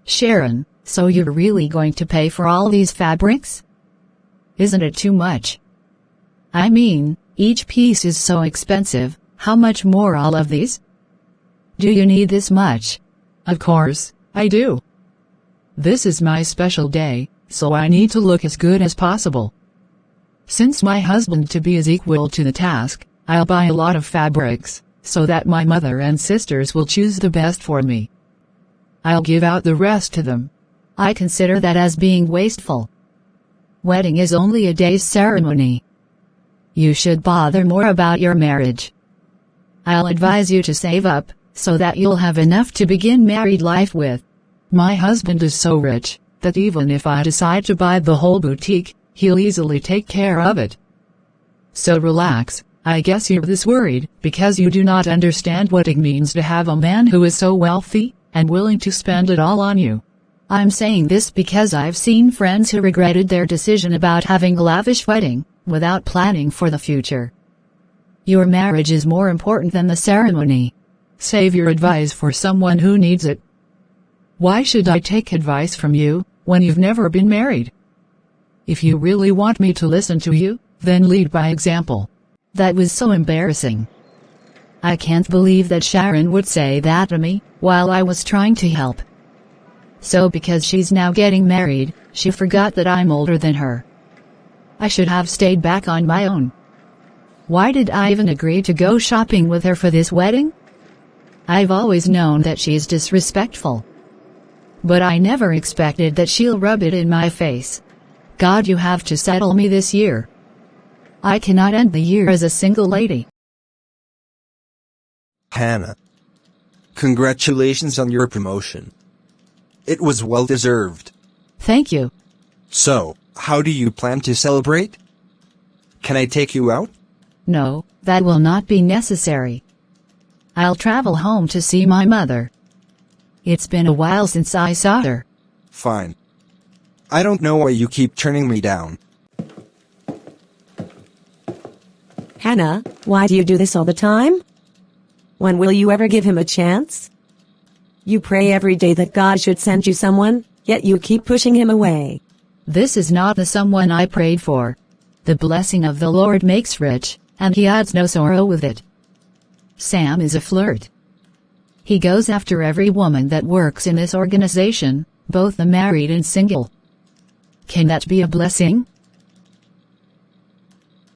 Sharon, so you're really going to pay for all these fabrics? Isn't it too much? I mean, each piece is so expensive, how much more all of these? Do you need this much? Of course, I do. This is my special day, so I need to look as good as possible. Since my husband-to-be is equal to the task, I'll buy a lot of fabrics, so that my mother and sisters will choose the best for me. I'll give out the rest to them. I consider that as being wasteful. Wedding is only a day's ceremony. You should bother more about your marriage. I'll advise you to save up, so that you'll have enough to begin married life with. My husband is so rich, that even if I decide to buy the whole boutique, he'll easily take care of it. So relax, I guess you're this worried, because you do not understand what it means to have a man who is so wealthy, and willing to spend it all on you. I'm saying this because I've seen friends who regretted their decision about having a lavish wedding, without planning for the future. Your marriage is more important than the ceremony. Save your advice for someone who needs it. Why should I take advice from you, when you've never been married? If you really want me to listen to you, then lead by example. That was so embarrassing. I can't believe that Sharon would say that to me, while I was trying to help. So because she's now getting married, she forgot that I'm older than her. I should have stayed back on my own. Why did I even agree to go shopping with her for this wedding? I've always known that she's disrespectful. But I never expected that she'll rub it in my face. God, you have to settle me this year. I cannot end the year as a single lady. Hannah, congratulations on your promotion. It was well deserved. Thank you. So, how do you plan to celebrate? Can I take you out? No, that will not be necessary. I'll travel home to see my mother. It's been a while since I saw her. Fine. I don't know why you keep turning me down. Hannah, why do you do this all the time? When will you ever give him a chance? You pray every day that God should send you someone, yet you keep pushing him away. This is not the someone I prayed for. The blessing of the Lord makes rich, and he adds no sorrow with it. Sam is a flirt. He goes after every woman that works in this organization, both the married and single. Can that be a blessing?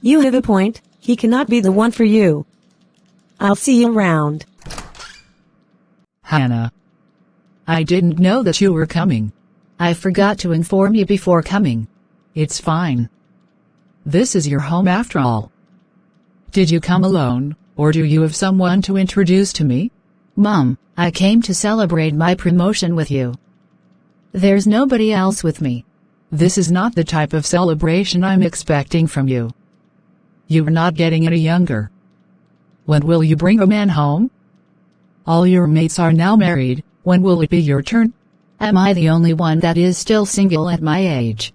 You have a point, he cannot be the one for you. I'll see you around. Hannah, I didn't know that you were coming. I forgot to inform you before coming. It's fine. This is your home after all. Did you come alone, or do you have someone to introduce to me? Mom, I came to celebrate my promotion with you. There's nobody else with me. This is not the type of celebration I'm expecting from you. You're not getting any younger. When will you bring a man home? All your mates are now married, when will it be your turn? Am I the only one that is still single at my age?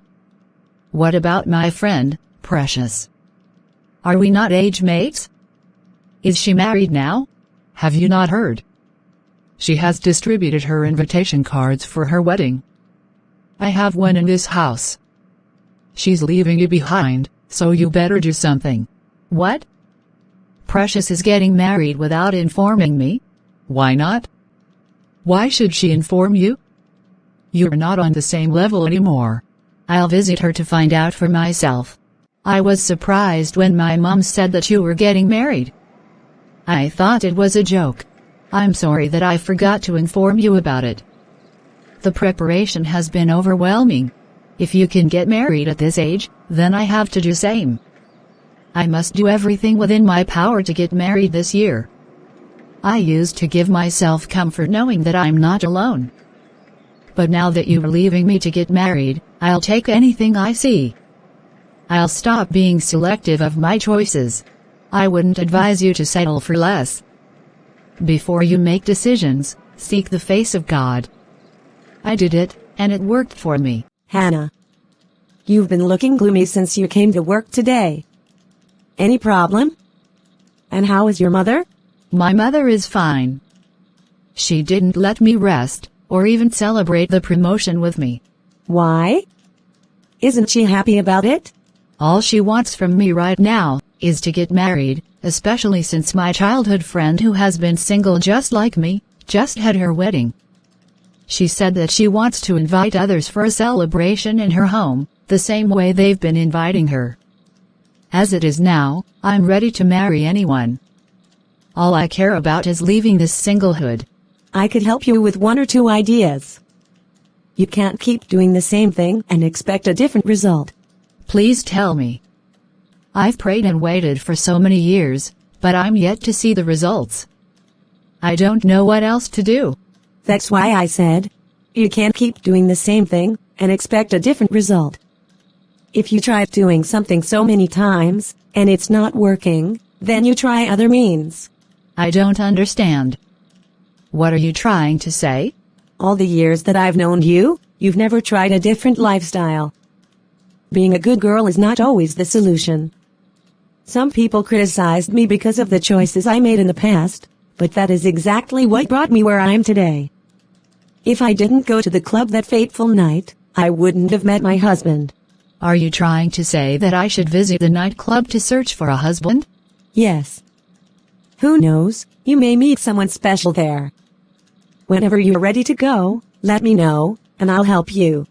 What about my friend, Precious? Are we not age mates? Is she married now? Have you not heard? She has distributed her invitation cards for her wedding. I have one in this house. She's leaving you behind, so you better do something. What? Precious is getting married without informing me? Why not? Why should she inform you? You're not on the same level anymore. I'll visit her to find out for myself. I was surprised when my mom said that you were getting married. I thought it was a joke. I'm sorry that I forgot to inform you about it. The preparation has been overwhelming. If you can get married at this age, then I have to do same. I must do everything within my power to get married this year. I used to give myself comfort knowing that I'm not alone. But now that you're leaving me to get married, I'll take anything I see. I'll stop being selective of my choices. I wouldn't advise you to settle for less. Before you make decisions, seek the face of God. I did it, and it worked for me. Hannah, you've been looking gloomy since you came to work today. Any problem? And how is your mother? My mother is fine. She didn't let me rest, or even celebrate the promotion with me. Why? Isn't she happy about it? All she wants from me right now is to get married, especially since my childhood friend who has been single just like me, just had her wedding. She said that she wants to invite others for a celebration in her home, the same way they've been inviting her. As it is now, I'm ready to marry anyone. All I care about is leaving this singlehood. I could help you with 1 or 2 ideas. You can't keep doing the same thing and expect a different result. Please tell me. I've prayed and waited for so many years, but I'm yet to see the results. I don't know what else to do. That's why I said, you can't keep doing the same thing and expect a different result. If you try doing something so many times, and it's not working, then you try other means. I don't understand. What are you trying to say? All the years that I've known you, you've never tried a different lifestyle. Being a good girl is not always the solution. Some people criticized me because of the choices I made in the past, but that is exactly what brought me where I am today. If I didn't go to the club that fateful night, I wouldn't have met my husband. Are you trying to say that I should visit the nightclub to search for a husband? Yes. Who knows, you may meet someone special there. Whenever you're ready to go, let me know, and I'll help you.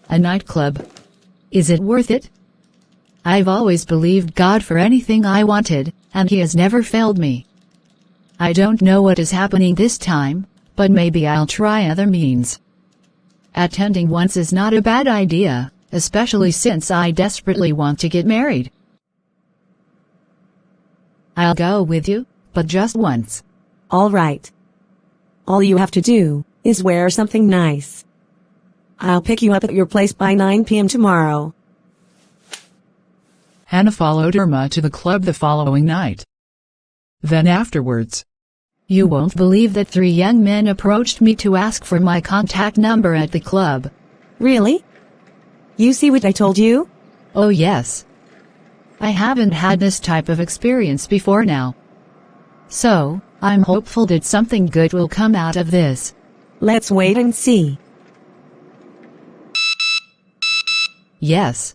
A nightclub. Is it worth it? I've always believed God for anything I wanted, and He has never failed me. I don't know what is happening this time, but maybe I'll try other means. Attending once is not a bad idea, especially since I desperately want to get married. I'll go with you, but just once. All right. All you have to do is wear something nice. I'll pick you up at your place by 9 p.m. tomorrow. Hannah followed Irma to the club the following night. Then afterwards, You won't believe that 3 young men approached me to ask for my contact number at the club. Really? You see what I told you? Oh yes. I haven't had this type of experience before now. So, I'm hopeful that something good will come out of this. Let's wait and see. Yes.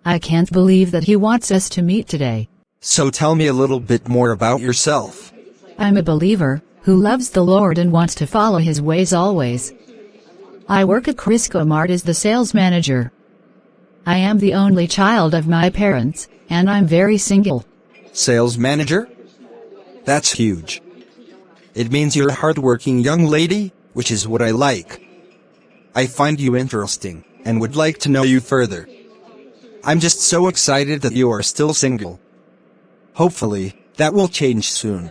I can't believe that he wants us to meet today. So tell me a little bit more about yourself. I'm a believer, who loves the Lord and wants to follow His ways always. I work at Crisco Mart as the sales manager. I am the only child of my parents, and I'm very single. Sales manager? That's huge. It means you're a hardworking young lady, which is what I like. I find you interesting, and would like to know you further. I'm just so excited that you are still single. Hopefully, that will change soon.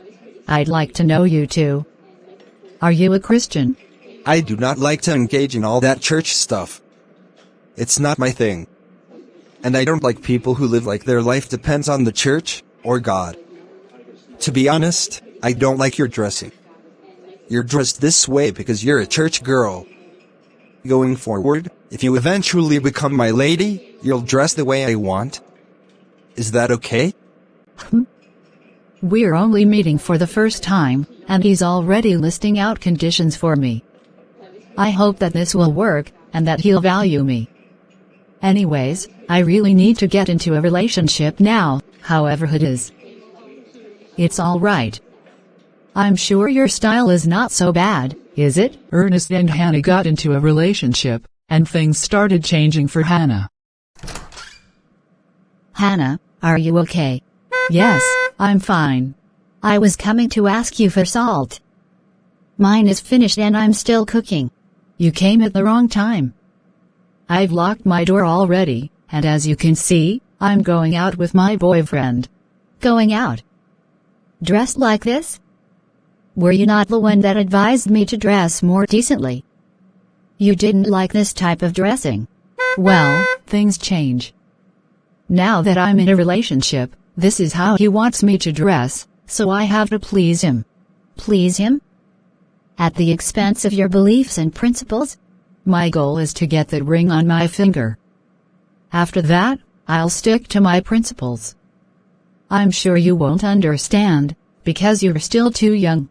I'd like to know you too. Are you a Christian? I do not like to engage in all that church stuff. It's not my thing. And I don't like people who live like their life depends on the church, or God. To be honest, I don't like your dressing. You're dressed this way because you're a church girl. Going forward, if you eventually become my lady, you'll dress the way I want. Is that okay? We're only meeting for the first time, and he's already listing out conditions for me. I hope that this will work, and that he'll value me. Anyways, I really need to get into a relationship now, however it is. It's alright. I'm sure your style is not so bad, is it? Ernest and Hannah got into a relationship, and things started changing for Hannah. Hannah, are you okay? Yes, I'm fine. I was coming to ask you for salt. Mine is finished and I'm still cooking. You came at the wrong time. I've locked my door already, and as you can see, I'm going out with my boyfriend. Going out? Dressed like this? Were you not the one that advised me to dress more decently? You didn't like this type of dressing. Well, things change. Now that I'm in a relationship, this is how he wants me to dress, so I have to please him. Please him? At the expense of your beliefs and principles? My goal is to get that ring on my finger. After that, I'll stick to my principles. I'm sure you won't understand, because you're still too young.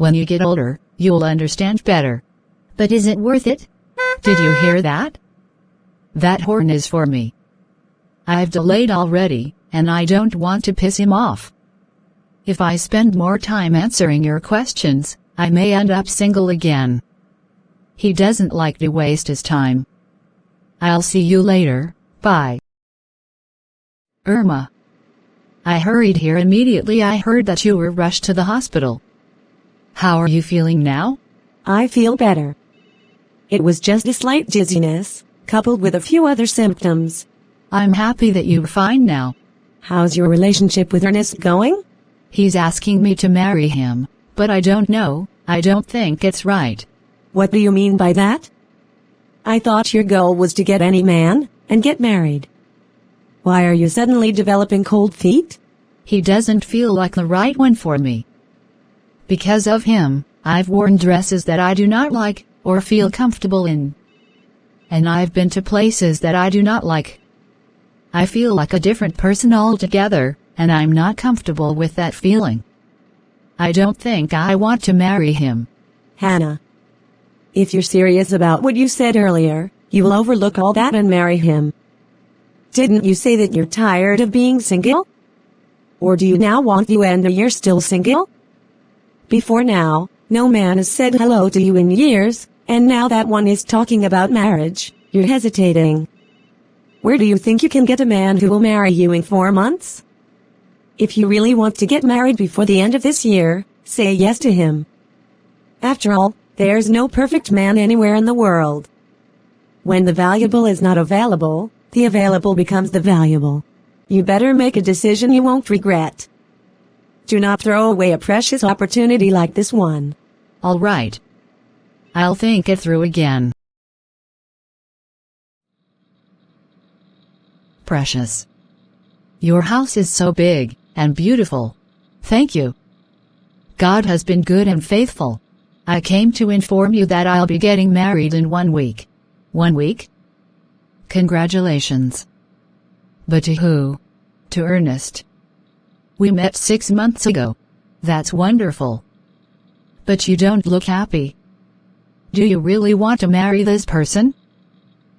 When you get older, you'll understand better. But is it worth it? Did you hear that? That horn is for me. I've delayed already, and I don't want to piss him off. If I spend more time answering your questions, I may end up single again. He doesn't like to waste his time. I'll see you later, bye. Irma. I hurried here immediately I heard that you were rushed to the hospital. How are you feeling now? I feel better. It was just a slight dizziness, coupled with a few other symptoms. I'm happy that you're fine now. How's your relationship with Ernest going? He's asking me to marry him, but I don't know, I don't think it's right. What do you mean by that? I thought your goal was to get any man, and get married. Why are you suddenly developing cold feet? He doesn't feel like the right one for me. Because of him, I've worn dresses that I do not like, or feel comfortable in. And I've been to places that I do not like. I feel like a different person altogether, and I'm not comfortable with that feeling. I don't think I want to marry him. Hannah. If you're serious about what you said earlier, you will overlook all that and marry him. Didn't you say that you're tired of being single? Or do you now want you and you're still single? Before now, no man has said hello to you in years, and now that one is talking about marriage, you're hesitating. Where do you think you can get a man who will marry you in 4 months? If you really want to get married before the end of this year, say yes to him. After all, there's no perfect man anywhere in the world. When the valuable is not available, the available becomes the valuable. You better make a decision you won't regret. Do not throw away a precious opportunity like this one. All right. I'll think it through again. Precious. Your house is so big and beautiful. Thank you. God has been good and faithful. I came to inform you that I'll be getting married in 1 week. 1 week? Congratulations. But to who? To Ernest. We met 6 months ago. That's wonderful. But you don't look happy. Do you really want to marry this person?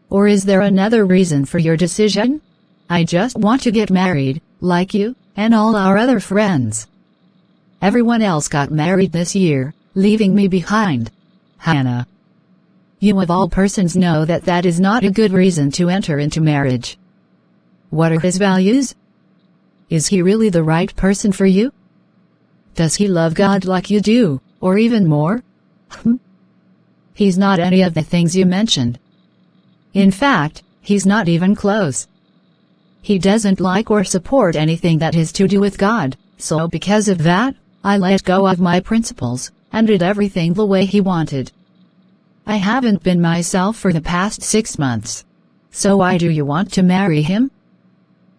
Or is there another reason for your decision? I just want to get married, like you, and all our other friends. Everyone else got married this year, leaving me behind. Hannah. You of all persons know that that is not a good reason to enter into marriage. What are his values? Is he really the right person for you? Does he love God like you do, or even more? He's not any of the things you mentioned. In fact, he's not even close. He doesn't like or support anything that has to do with God, so because of that, I let go of my principles, and did everything the way he wanted. I haven't been myself for the past 6 months. So why do you want to marry him?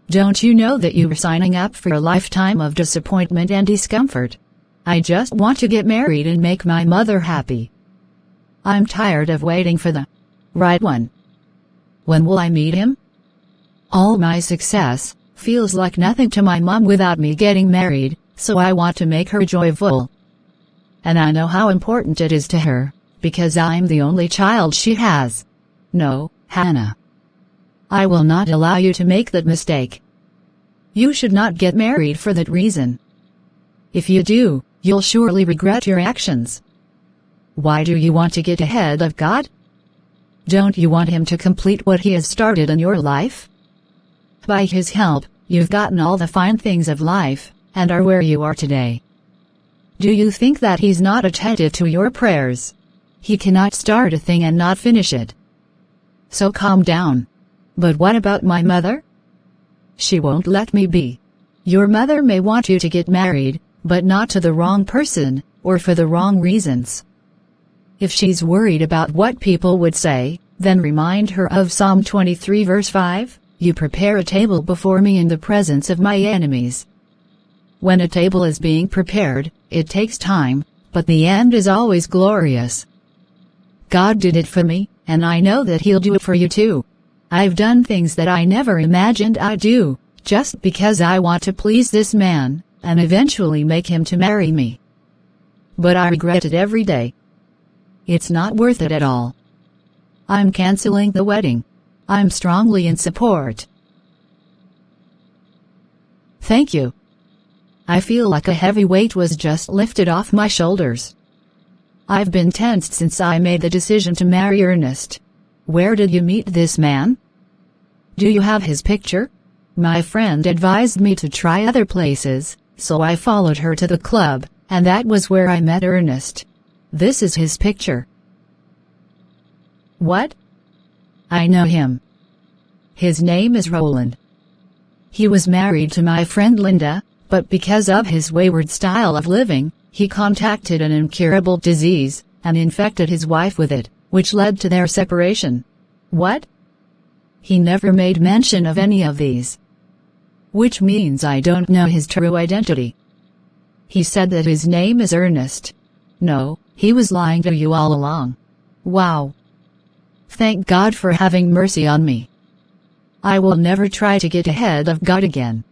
Don't you know that you are signing up for a lifetime of disappointment and discomfort? I just want to get married and make my mother happy. I'm tired of waiting for the right one. When will I meet him? All my success feels like nothing to my mom without me getting married, so I want to make her joyful. And I know how important it is to her, because I'm the only child she has. No, Hannah. I will not allow you to make that mistake. You should not get married for that reason. If you do, you'll surely regret your actions. Why do you want to get ahead of God? Don't you want him to complete what he has started in your life? By his help, you've gotten all the fine things of life, and are where you are today. Do you think that he's not attentive to your prayers? He cannot start a thing and not finish it. So calm down. But what about my mother? She won't let me be. Your mother may want you to get married, but not to the wrong person, or for the wrong reasons. If she's worried about what people would say, then remind her of Psalm 23 verse 5, "You prepare a table before me in the presence of my enemies." When a table is being prepared, it takes time, but the end is always glorious. God did it for me, and I know that he'll do it for you too. I've done things that I never imagined I'd do, just because I want to please this man, and eventually make him to marry me. but I regret it every day. It's not worth it at all. I'm canceling the wedding. I'm strongly in support. Thank you. I feel like a heavy weight was just lifted off my shoulders. I've been tensed since I made the decision to marry Ernest. Where did you meet this man? Do you have his picture? My friend advised me to try other places, so I followed her to the club, and that was where I met Ernest. This is his picture. What? I know him. His name is Roland. He was married to my friend Linda, but because of his wayward style of living, he contracted an incurable disease, and infected his wife with it, which led to their separation. What? He never made mention of any of these. Which means I don't know his true identity. He said that his name is Ernest. No, he was lying to you all along. Wow. Thank God for having mercy on me. I will never try to get ahead of God again.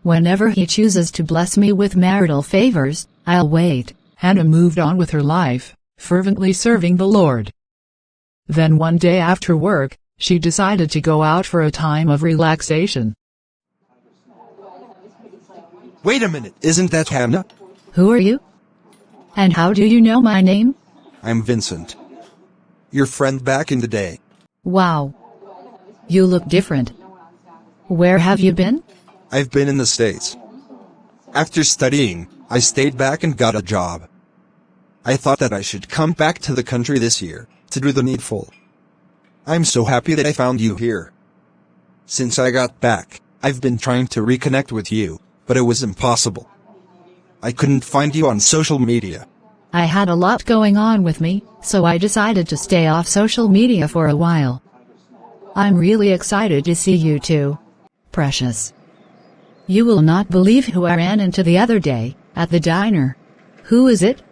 Whenever he chooses to bless me with marital favors, I'll wait. Hannah moved on with her life, fervently serving the Lord. Then one day after work, she decided to go out for a time of relaxation. Wait a minute, isn't that Hannah? Who are you? And how do you know my name? I'm Vincent. Your friend back in the day. Wow. You look different. Where have you been? I've been in the States. After studying, I stayed back and got a job. I thought that I should come back to the country this year, to do the needful. I'm so happy that I found you here. Since I got back, I've been trying to reconnect with you, but it was impossible. I couldn't find you on social media. I had a lot going on with me, so I decided to stay off social media for a while. I'm really excited to see you too. Precious. You will not believe who I ran into the other day, at the diner. Who is it?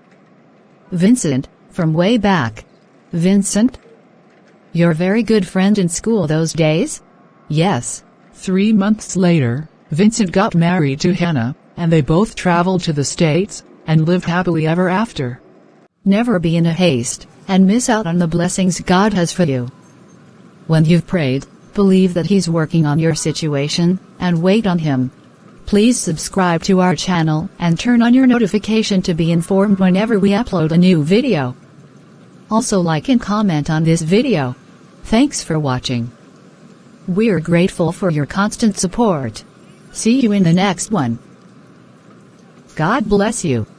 Vincent, from way back. Vincent? Your very good friend in school those days? Yes. 3 months later, Vincent got married to Hannah, and they both traveled to the States, and lived happily ever after. Never be in a haste, and miss out on the blessings God has for you. When you've prayed, believe that He's working on your situation, and wait on Him. Please subscribe to our channel, and turn on your notification to be informed whenever we upload a new video. Also like and comment on this video. Thanks for watching. We're grateful for your constant support. See you in the next one. God bless you.